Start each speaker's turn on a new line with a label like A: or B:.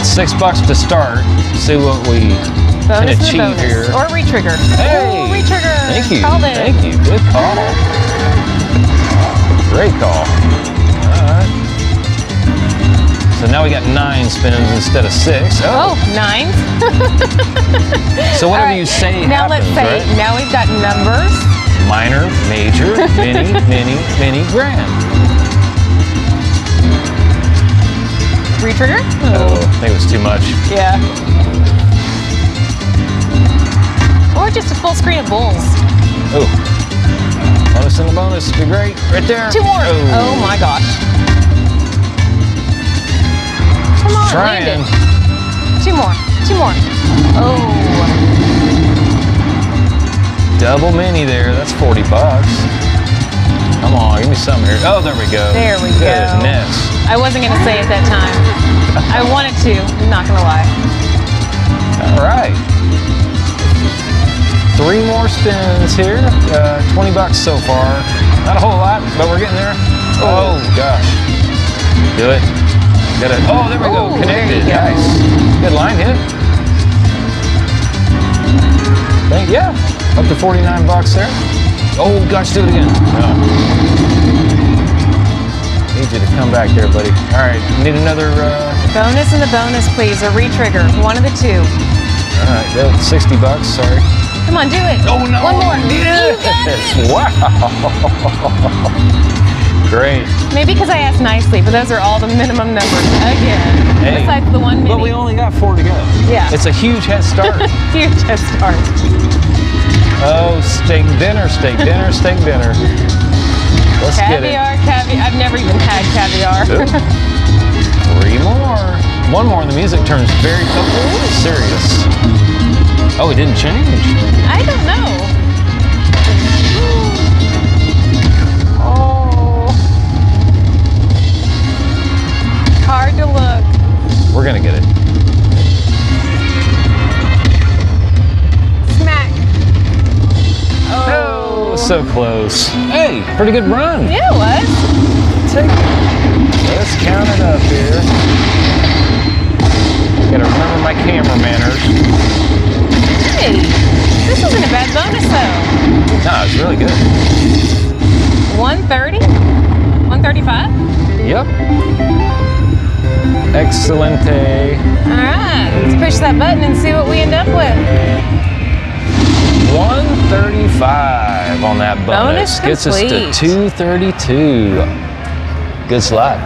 A: It's $6 to start. See what we can achieve here.
B: Or retrigger.
A: Hey!
B: Ooh, retrigger.
A: Thank you.
B: Called it.
A: Thank you. Good call. Great call. All right. So now we got 9 spins instead of 6.
B: Oh, 9.
A: So whatever you say
B: now
A: happens,
B: let's say,
A: right?
B: now we've got numbers.
A: Minor, major, mini, mini, mini, grand.
B: Retrigger?
A: Oh, I think it was too much.
B: Yeah. Or just a full screen of bulls.
A: Oh. Bonus in the bonus. Be great. Right there.
B: 2 more. Oh my gosh. Come on,
A: Trying.
B: land it. 2 more. 2 more. Oh.
A: Double mini there. That's $40. Come on, give me something here. Oh, there we go.
B: There we go.
A: Goodness.
B: I wasn't going to say it that time. I wanted to. I'm not going to lie.
A: All right. 3 more spins here. $20 so far. Not a whole lot, but we're getting there. Oh, gosh. Do it. Got it. Oh, there we go.
B: Ooh,
A: Connected.
B: there you go.
A: Nice. Good line hit. Yeah. Up to $49 there. Oh, gosh, do it again. No. Need you to come back there, buddy. All right, need another...
B: Bonus in the bonus, please, or retrigger. One of the 2.
A: All right, go. $60, sorry.
B: Come on, do it.
A: Oh, no.
B: One more.
A: Yes. Wow. Great.
B: Maybe because I asked nicely, but those are all the minimum numbers again.
A: Hey,
B: besides the 1 mini.
A: but we only got 4 to go.
B: Yeah.
A: It's a huge head start.
B: Huge head start.
A: Oh, steak dinner, steak dinner, steak dinner. Let's get it.
B: Caviar. I've never even had caviar.
A: 3 more. 1 more and the music turns very serious. Oh, it didn't change.
B: I don't know. Oh. Hard to look.
A: We're gonna get it.
B: Smack. Oh.
A: So close. Hey, pretty good run.
B: Yeah, it was.
A: Let's count it up here. Gotta remember my camera manners.
B: Hey, this wasn't a bad bonus though.
A: No, it's really good.
B: 130? 135?
A: Yep. Excelente.
B: All right, let's push that button and see what we end up with.
A: 135 on that bonus.
B: Bonus
A: Gets us to
B: complete.
A: 232. Good slide.